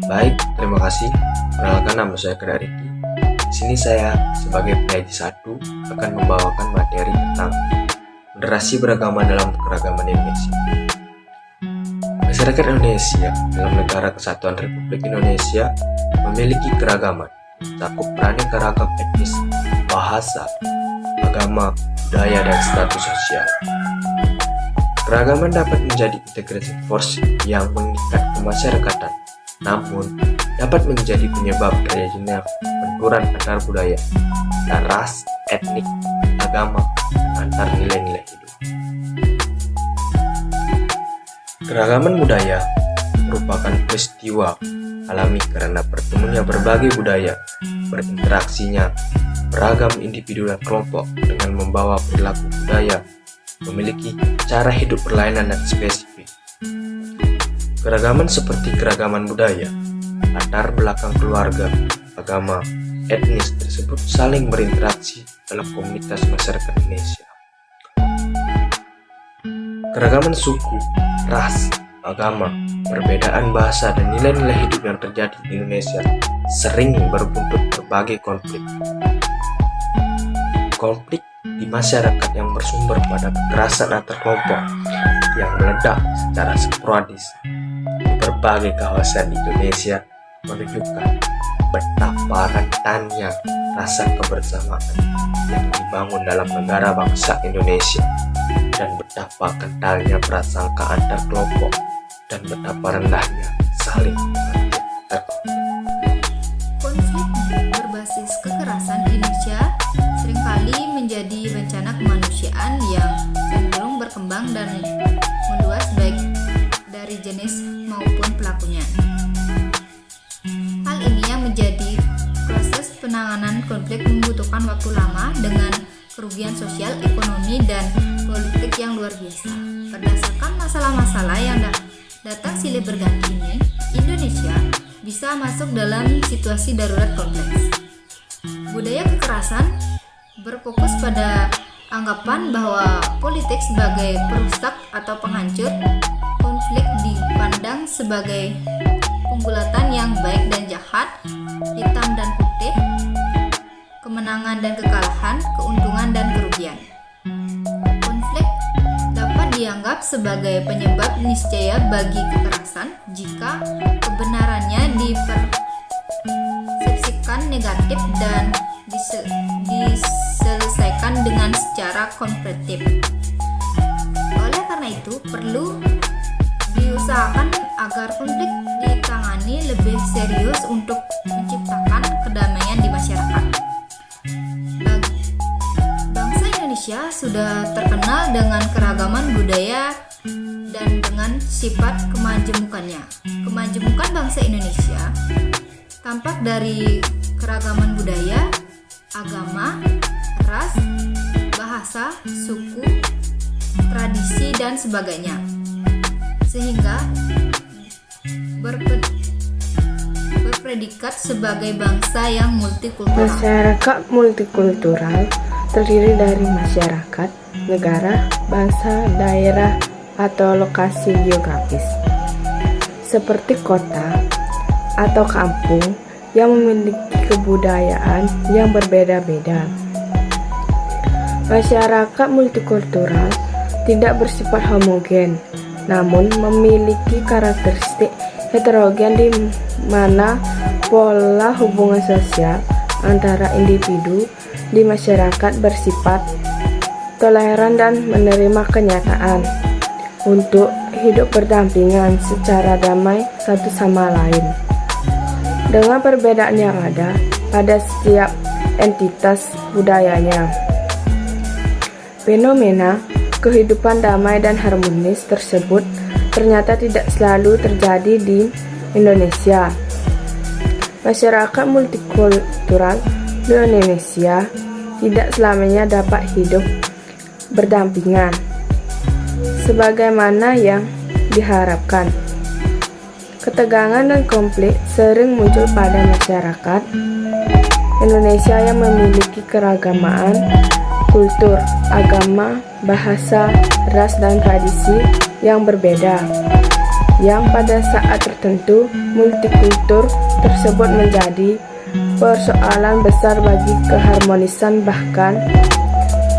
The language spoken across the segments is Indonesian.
Baik, terima kasih. Perkenalkan, nama saya Kera Riki. Di sini saya sebagai penyaji satu akan membawakan materi tentang moderasi beragama dalam keragaman Indonesia. Masyarakat Indonesia dalam Negara Kesatuan Republik Indonesia memiliki keragaman, mencakup beraneka ragam etnis, bahasa, agama, budaya, dan status sosial. Keragaman dapat menjadi integrated force yang mengikat kemasyarakatan, namun dapat menjadi penyebab terjadinya benturan antar budaya dan ras, etnik, agama, antar nilai-nilai hidup. Keragaman budaya merupakan peristiwa alami karena bertemunya berbagai budaya, berinteraksinya beragam individu dan kelompok dengan membawa perilaku budaya, memiliki cara hidup berlainan dan spesifik. Keragaman seperti keragaman budaya, latar belakang keluarga, agama, etnis tersebut saling berinteraksi dalam komunitas masyarakat Indonesia. Keragaman suku, ras, agama, perbedaan bahasa, dan nilai-nilai hidup yang terjadi di Indonesia sering berbuntut berbagai konflik. Konflik di masyarakat yang bersumber pada kekerasan antar kelompok yang meledak secara sporadis di berbagai kawasan di Indonesia menunjukkan betapa rentannya rasa kebersamaan yang dibangun dalam negara bangsa Indonesia dan betapa kentalnya prasangka antar kelompok dan betapa rendahnya saling pengertian. Konflik berbasis kekerasan di Indonesia seringkali menjadi bencana kemanusiaan yang cenderung berkembang dan meluas baik dari jenis maupun pelakunya. Hal ini yang menjadi proses penanganan konflik membutuhkan waktu lama dengan kerugian sosial, ekonomi, dan politik yang luar biasa. Berdasarkan masalah-masalah yang datang silih berganti ini, Indonesia bisa masuk dalam situasi darurat kompleks. Budaya kekerasan berfokus pada anggapan bahwa politik sebagai perusak atau penghancur, konflik dipandang sebagai pembulatan yang baik dan jahat, hitam dan putih, kemenangan dan kekalahan, keuntungan dan kerugian. Konflik dapat dianggap sebagai penyebab niscaya bagi kekerasan jika kebenarannya dipersepsikan negatif dan diselesaikan dengan secara konfrontatif. Oleh karena itu, perlu diusahakan agar konflik ditangani lebih serius untuk menciptakan kedamaian di masyarakat. Bangsa Indonesia sudah terkenal dengan keragaman budaya dan dengan sifat kemajemukannya. Kemajemukan bangsa Indonesia tampak dari keragaman budaya, agama, ras, bahasa, suku, tradisi, dan sebagainya, sehingga berpredikat sebagai bangsa yang multikultural. Masyarakat multikultural terdiri dari masyarakat, negara, bangsa, daerah, atau lokasi geografis, seperti kota atau kampung yang memiliki kebudayaan yang berbeda-beda. Masyarakat multikultural tidak bersifat homogen, namun memiliki karakteristik heterogen di mana pola hubungan sosial antara individu di masyarakat bersifat toleran dan menerima kenyataan untuk hidup berdampingan secara damai satu sama lain. Dengan perbedaan yang ada pada setiap entitas budayanya, fenomena kehidupan damai dan harmonis tersebut ternyata tidak selalu terjadi di Indonesia. Masyarakat multikultural di Indonesia tidak selamanya dapat hidup berdampingan sebagaimana yang diharapkan. Ketegangan dan konflik sering muncul pada masyarakat Indonesia yang memiliki keragaman kultur, agama, bahasa, ras, dan tradisi yang berbeda. yang pada saat tertentu multikultur tersebut menjadi persoalan besar bagi keharmonisan bahkan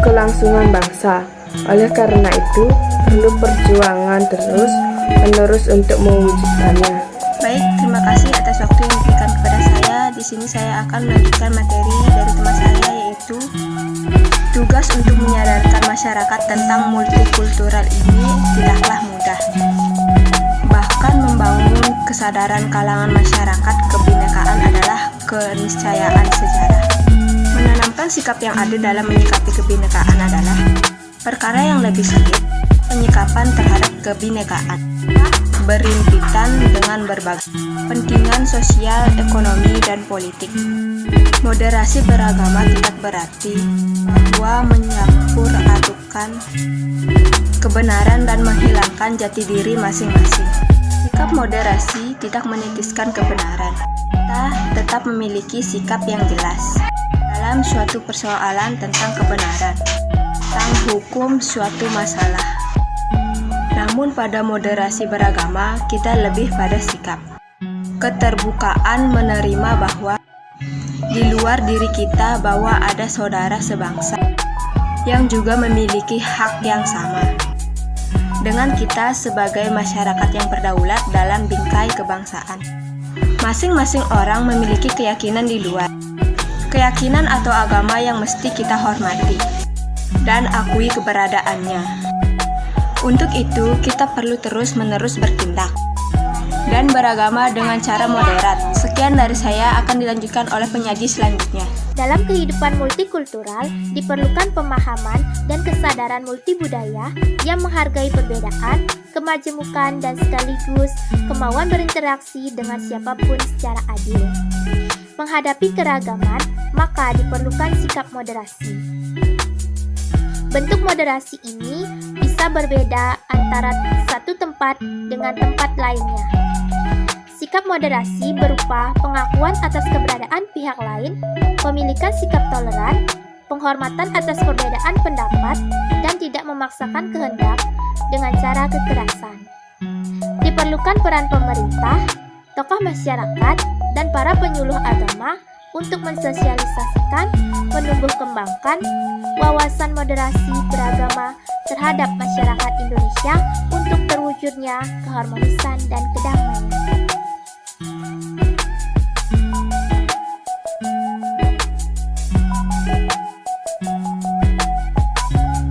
kelangsungan bangsa. Oleh karena itu, perlu perjuangan terus-menerus untuk mewujudkannya. Baik, terima kasih atas waktu yang diberikan kepada saya. Di sini saya akan melanjutkan materi dari teman saya, yaitu tugas untuk menyadarkan masyarakat tentang multikultural ini tidaklah mudah. Bahkan membangun kesadaran kalangan masyarakat kebinekaan adalah keniscayaan sejarah. Menanamkan sikap yang adil dalam menyikapi kebinekaan adalah perkara yang lebih sulit. Penyikapan terhadap kebinekaan berimpitan dengan berbagai kepentingan sosial, ekonomi, dan politik. Moderasi beragama tidak berarti bahwa menyampur adukan kebenaran dan menghilangkan jati diri masing-masing. Sikap moderasi tidak menitiskan kebenaran. Kita tetap memiliki sikap yang jelas dalam suatu persoalan tentang kebenaran, tentang hukum suatu masalah. Namun pada moderasi beragama, kita lebih pada sikap keterbukaan menerima bahwa di luar diri kita bahwa ada saudara sebangsa yang juga memiliki hak yang sama dengan kita sebagai masyarakat yang berdaulat dalam bingkai kebangsaan. Masing-masing orang memiliki keyakinan di luar, keyakinan atau agama yang mesti kita hormati dan akui keberadaannya. Untuk itu, kita perlu terus-menerus bertindak dan beragama dengan cara moderat. Sekian dari saya, akan dilanjutkan oleh penyaji selanjutnya. Dalam kehidupan multikultural, diperlukan pemahaman dan kesadaran multibudaya yang menghargai perbedaan, kemajemukan, dan sekaligus kemauan berinteraksi dengan siapapun secara adil. Menghadapi keragaman, maka diperlukan sikap moderasi. Bentuk moderasi ini bisa berbeda antara satu tempat dengan tempat lainnya. Sikap moderasi berupa pengakuan atas keberadaan pihak lain, pemilikan sikap toleran, penghormatan atas perbedaan pendapat, dan tidak memaksakan kehendak dengan cara kekerasan. Diperlukan peran pemerintah, tokoh masyarakat, dan para penyuluh agama untuk mensosialisasikan, menumbuh kembangkan wawasan moderasi beragama terhadap masyarakat Indonesia untuk terwujudnya keharmonisan dan kedamaian.